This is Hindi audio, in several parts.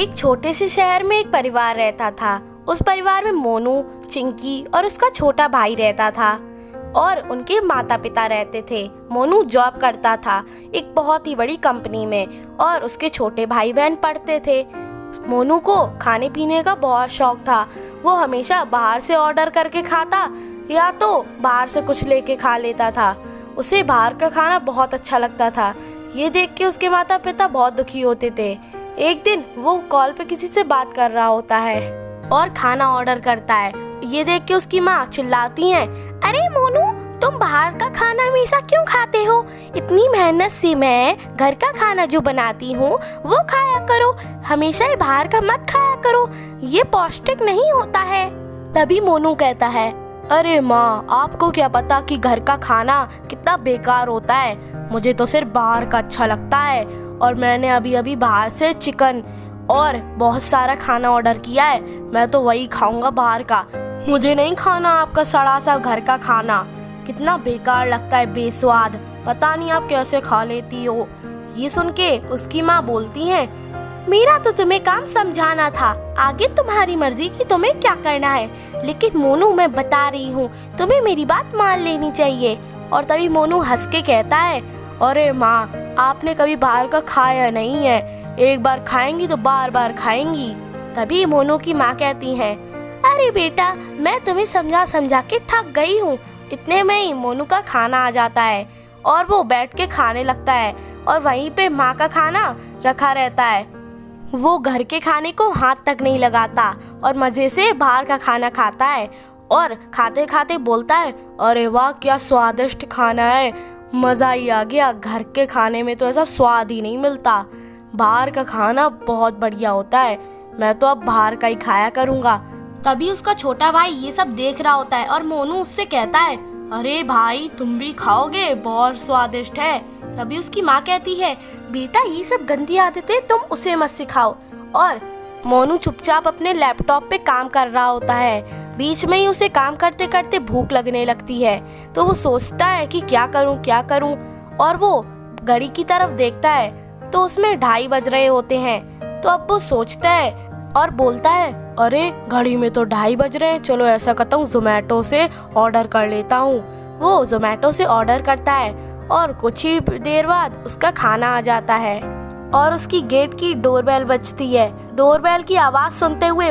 एक छोटे से शहर में एक परिवार रहता था। उस परिवार में मोनू, चिंकी और उसका छोटा भाई रहता था और उनके माता पिता रहते थे। मोनू जॉब करता था एक बहुत ही बड़ी कंपनी में और उसके छोटे भाई बहन पढ़ते थे। मोनू को खाने पीने का बहुत शौक था। वो हमेशा बाहर से ऑर्डर करके खाता या तो बाहर से कुछ लेके खा लेता था। उसे बाहर का खाना बहुत अच्छा लगता था। ये देख के उसके माता पिता बहुत दुखी होते थे। एक दिन वो कॉल पे किसी से बात कर रहा होता है और खाना ऑर्डर करता है। ये देख के उसकी माँ चिल्लाती हैं, अरे मोनू, तुम बाहर का खाना हमेशा क्यों खाते हो? इतनी मेहनत से मैं घर का खाना जो बनाती हूँ वो खाया करो, हमेशा ही बाहर का मत खाया करो, ये पौष्टिक नहीं होता है। तभी मोनू कहता है, अरे माँ, आपको क्या पता कि घर का खाना कितना बेकार होता है। मुझे तो सिर्फ बाहर का अच्छा लगता है और मैंने अभी अभी बाहर से चिकन और बहुत सारा खाना ऑर्डर किया है। मैं तो वही खाऊंगा बाहर का, मुझे नहीं खाना आपका सड़ा सा घर का खाना। कितना बेकार लगता है, बेस्वाद, पता नहीं आप कैसे खा लेती हो। ये सुन के उसकी माँ बोलती है, मेरा तो तुम्हें काम समझाना था, आगे तुम्हारी मर्जी कि तुम्हें क्या करना है। लेकिन मोनू, मैं बता रही हूँ, तुम्हें मेरी बात मान लेनी चाहिए। और तभी मोनू हंस के कहता है, अरे माँ, आपने कभी बाहर का खाया नहीं है, एक बार खाएंगी तो बार बार खाएंगी। तभी मोनू की माँ कहती है, अरे बेटा, मैं तुम्हें समझा समझा के थक गई हूँ। इतने में ही मोनू का खाना आ जाता है और वो बैठ के खाने लगता है और वहीं पे माँ का खाना रखा रहता है। वो घर के खाने को हाथ तक नहीं लगाता और मज़े से बाहर का खाना खाता है और खाते खाते बोलता है, अरे वाह, क्या स्वादिष्ट खाना है, मज़ा ही आ गया। घर के खाने में तो ऐसा स्वाद ही नहीं मिलता, बाहर का खाना बहुत बढ़िया होता है, मैं तो अब बाहर का ही खाया करूँगा। तभी उसका छोटा भाई ये सब देख रहा होता है और मोनू उससे कहता है, अरे भाई, तुम भी खाओगे, बहुत स्वादिष्ट है। तभी उसकी माँ कहती है, बेटा, ये सब गंदी आदतें तुम उसे मत सिखाओ। और मोनू चुपचाप अपने लैपटॉप पे काम कर रहा होता है। बीच में ही उसे काम करते करते भूख लगने लगती है, तो वो सोचता है कि क्या करूं। और वो घड़ी की तरफ देखता है तो उसमें 2:30 बज रहे होते हैं। तो अब वो सोचता है और बोलता है, अरे घड़ी में तो 2:30 बज रहे हैं, चलो ऐसा करता हूँ, जोमेटो से ऑर्डर कर लेता हूँ। वो जोमेटो से ऑर्डर करता है और कुछ ही देर बाद उसका खाना आ जाता है और उसकी गेट की डोरबेल बजती है। डोरबेल की आवाज़ सुनते हुए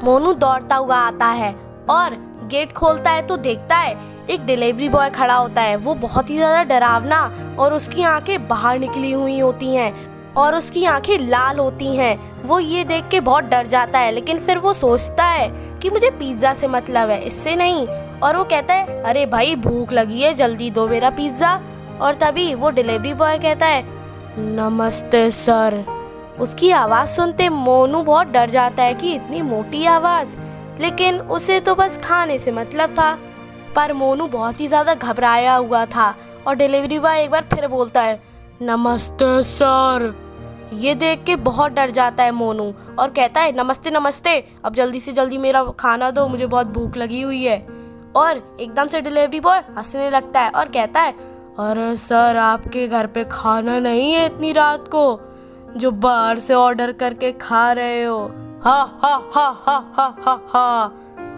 मोनू दौड़ता हुआ आता है और गेट खोलता है तो देखता है एक डिलीवरी बॉय खड़ा होता है। वो बहुत ही ज़्यादा डरावना और उसकी आंखें बाहर निकली हुई होती हैं और उसकी आंखें लाल होती हैं। वो ये देख के बहुत डर जाता है, लेकिन फिर वो सोचता है कि मुझे पिज़्ज़ा से मतलब है, इससे नहीं। और वो कहता है, अरे भाई, भूख लगी है, जल्दी दो मेरा पिज़्ज़ा। और तभी वो डिलीवरी बॉय कहता है, नमस्ते सर। उसकी आवाज़ सुनते मोनू बहुत डर जाता है कि इतनी मोटी आवाज़, लेकिन उसे तो बस खाने से मतलब था। पर मोनू बहुत ही ज़्यादा घबराया हुआ था और डिलीवरी बॉय एक बार फिर बोलता है, नमस्ते सर। ये देख के बहुत डर जाता है मोनू और कहता है, नमस्ते नमस्ते, अब जल्दी से जल्दी मेरा खाना दो, मुझे बहुत भूख लगी हुई है। और एकदम से डिलीवरी बॉय हंसने लगता है और कहता है, अरे सर, आपके घर पे खाना नहीं है इतनी रात को जो बाहर से ऑर्डर करके खा रहे हो? हा हा हा हा हा हा हा।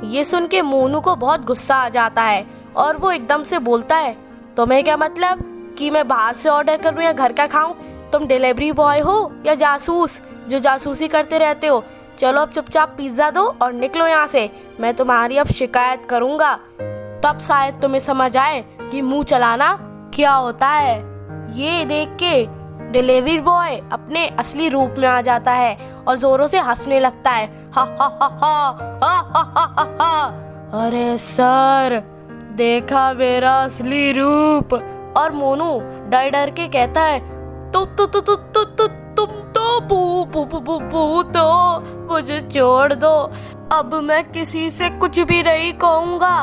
ये सुन के मोनू को बहुत गुस्सा आ जाता है और वो एकदम से बोलता है, तुम्हें क्या मतलब कि मैं बाहर से ऑर्डर करूं या घर का खाऊं? तुम डिलीवरी बॉय हो या जासूस जो जासूसी करते रहते हो? चलो अब चुपचाप पिज़्ज़ा दो और निकलो यहाँ से, मैं तुम्हारी अब शिकायत करूँगा, तब शायद तुम्हें समझ आए कि मुंह चलाना क्या होता है। ये देख के डिलीवरी बॉय अपने असली रूप में आ जाता है और जोरों से हंसने लगता है, हा हा हा हा हा हा हा हा। अरे सर, देखा मेरा असली रूप। और मोनू डर डर के कहता है, तुम तो भूत हो, मुझे छोड़ दो, अब मैं किसी से कुछ भी नहीं कहूँगा।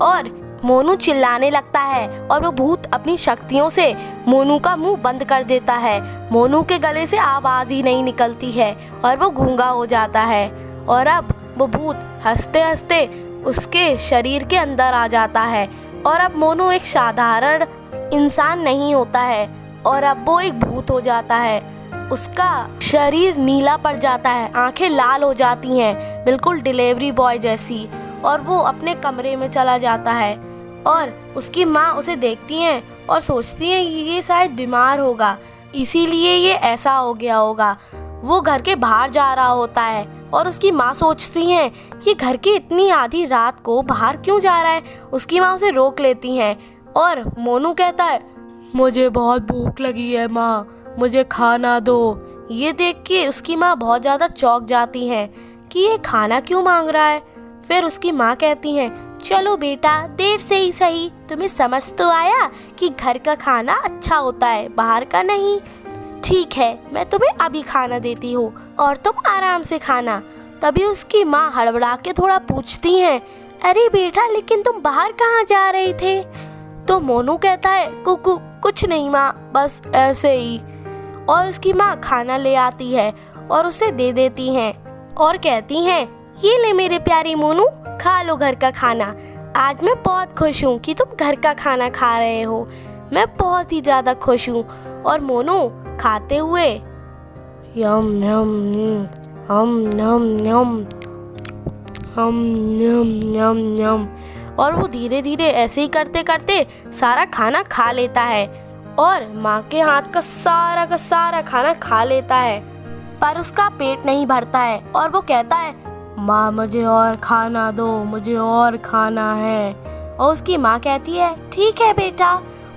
और मोनू चिल्लाने लगता है और वो भूत अपनी शक्तियों से मोनू का मुंह बंद कर देता है। मोनू के गले से आवाज़ ही नहीं निकलती है और वो गूंगा हो जाता है। और अब वो भूत हंसते हंसते उसके शरीर के अंदर आ जाता है और अब मोनू एक साधारण इंसान नहीं होता है और अब वो एक भूत हो जाता है। उसका शरीर नीला पड़ जाता है, आंखें लाल हो जाती हैं, बिल्कुल डिलीवरी बॉय जैसी। और वो अपने कमरे में चला जाता है और उसकी माँ उसे देखती हैं और सोचती हैं ये शायद बीमार होगा, इसीलिए ये ऐसा हो गया होगा। वो घर के बाहर जा रहा होता है और उसकी माँ सोचती हैं ये घर के इतनी आधी रात को बाहर क्यों जा रहा है। उसकी माँ उसे रोक लेती हैं और मोनू कहता है मुझे बहुत भूख लगी है माँ, मुझे खाना दो। ये देख के उसकी माँ बहुत ज़्यादा चौंक जाती हैं कि ये खाना क्यों मांग रहा है। फिर उसकी माँ कहती हैं चलो बेटा, देर से ही सही तुम्हें समझ तो आया कि घर का खाना अच्छा होता है, बाहर का नहीं। ठीक है, मैं तुम्हें अभी खाना देती हूँ और तुम आराम से खाना। तभी उसकी माँ हड़बड़ा के थोड़ा पूछती हैं अरे बेटा, लेकिन तुम बाहर कहाँ जा रहे थे। तो मोनू कहता है कुछ नहीं माँ, बस ऐसे ही। और उसकी माँ खाना ले आती है और उसे दे देती हैं और कहती हैं ये ले मेरे प्यारे मोनू, खा लो घर का खाना। आज मैं बहुत खुश हूँ कि तुम घर का खाना खा रहे हो, मैं बहुत ही ज़्यादा खुश हूँ। और मोनू खाते हुए यम यम हम यम यम हम यम यम यम, और वो धीरे धीरे ऐसे ही करते करते सारा खाना खा लेता है और माँ के हाथ का सारा खाना खा लेता है। पर उसका पेट नहीं भरता है और वो कहता है माँ मुझे और खाना दो, मुझे और खाना है। और उसकी माँ कहती है ठीक है बेटा।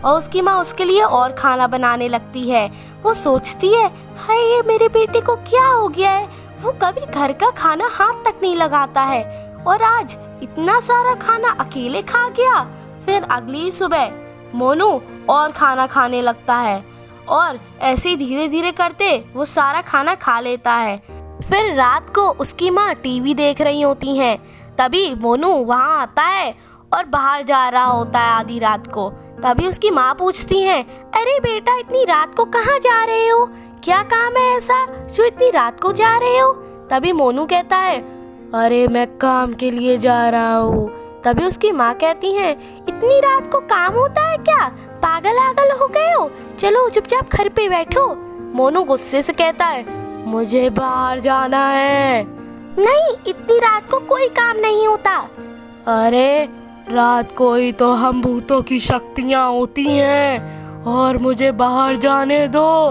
और उसकी माँ उसके लिए और खाना बनाने लगती है। वो सोचती है हाय ये मेरे बेटे को क्या हो गया है, वो कभी घर का खाना हाथ तक नहीं लगाता है और आज इतना सारा खाना अकेले खा गया। फिर अगली सुबह मोनू और खाना खाने लगता है और ऐसे ही धीरे धीरे करते वो सारा खाना खा लेता है। फिर रात को उसकी माँ टीवी देख रही होती हैं, तभी मोनू वहाँ आता है और बाहर जा रहा होता है आधी रात को। तभी उसकी माँ पूछती हैं अरे बेटा, इतनी रात को कहाँ जा रहे हो, क्या काम है ऐसा जो इतनी रात को जा रहे हो। तभी मोनू कहता है अरे मैं काम के लिए जा रहा हूँ। तभी उसकी माँ कहती हैं इतनी रात को काम होता है क्या, पागल आगल हो गए हो, चलो चुपचाप घर पे बैठो। मोनू गुस्से से कहता है मुझे बाहर जाना है। नहीं, इतनी रात को कोई काम नहीं होता। अरे रात को ही तो हम भूतों की शक्तियाँ होती हैं और मुझे बाहर जाने दो।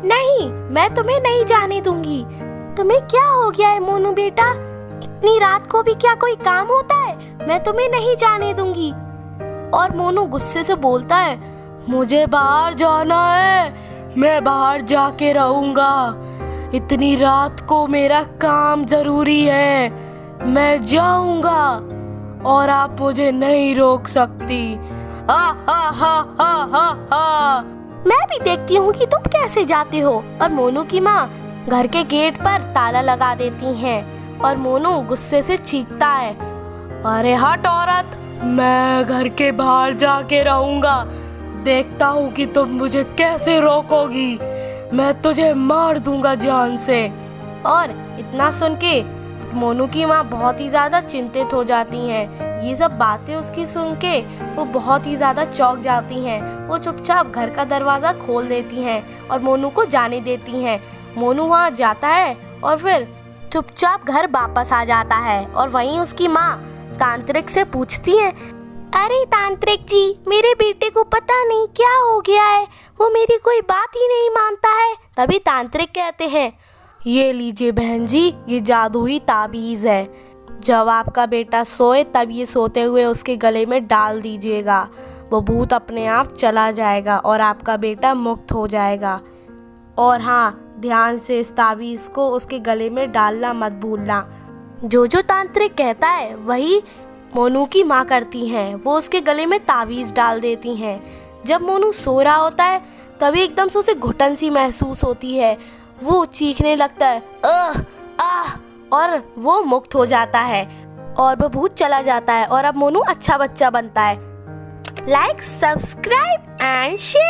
नहीं, मैं तुम्हें नहीं जाने दूंगी। तुम्हें क्या हो गया है मोनू बेटा, इतनी रात को भी क्या कोई काम होता है, मैं तुम्हें नहीं जाने दूंगी। और मोनू गुस्से से बोलता है मुझे बाहर जाना है, मैं बाहर जाके रहूंगा, इतनी रात को मेरा काम जरूरी है, मैं जाऊंगा और आप मुझे नहीं रोक सकती। हा हा हा हा हा हा। मैं भी देखती हूँ कि तुम कैसे जाते हो। और मोनू की माँ घर के गेट पर ताला लगा देती हैं और मोनू गुस्से से चीखता है अरे हट औरत, मैं घर के बाहर जाके रहूंगा, देखता हूँ कि तुम मुझे कैसे रोकोगी, मैं तुझे मार दूंगा जान से। और इतना सुन के मोनू की माँ बहुत ही ज़्यादा चिंतित हो जाती हैं। ये सब बातें उसकी सुन के वो बहुत ही ज़्यादा चौंक जाती हैं। वो चुपचाप घर का दरवाज़ा खोल देती हैं और मोनू को जाने देती हैं। मोनू वहाँ जाता है और फिर चुपचाप घर वापस आ जाता है और वहीं उसकी माँ तांत्रिक से पूछती है अरे तांत्रिक जी, मेरे बेटे को पता नहीं क्या हो गया है, वो मेरी कोई बात ही नहीं मानता है। तभी तांत्रिक कहते हैं ये लीजिए बहन जी, ये जादुई ताबीज़ है, जब आपका बेटा सोए तब ये सोते हुए उसके गले में डाल दीजिएगा, वो भूत अपने आप चला जाएगा और आपका बेटा मुक्त हो जाएगा। और हाँ, ध्यान से इस ताबीज़ को उसके गले में डालना मत भूलना। जो तांत्रिक कहता है वही मोनू की माँ करती हैं, वो उसके गले में ताबीज़ डाल देती हैं। जब मोनू सो रहा होता है तभी एकदम से उसे घुटन सी महसूस होती है, वो चीखने लगता है आह, और वो मुक्त हो जाता है और वो भूत चला जाता है और अब मोनू अच्छा बच्चा बनता है। Like, subscribe and share.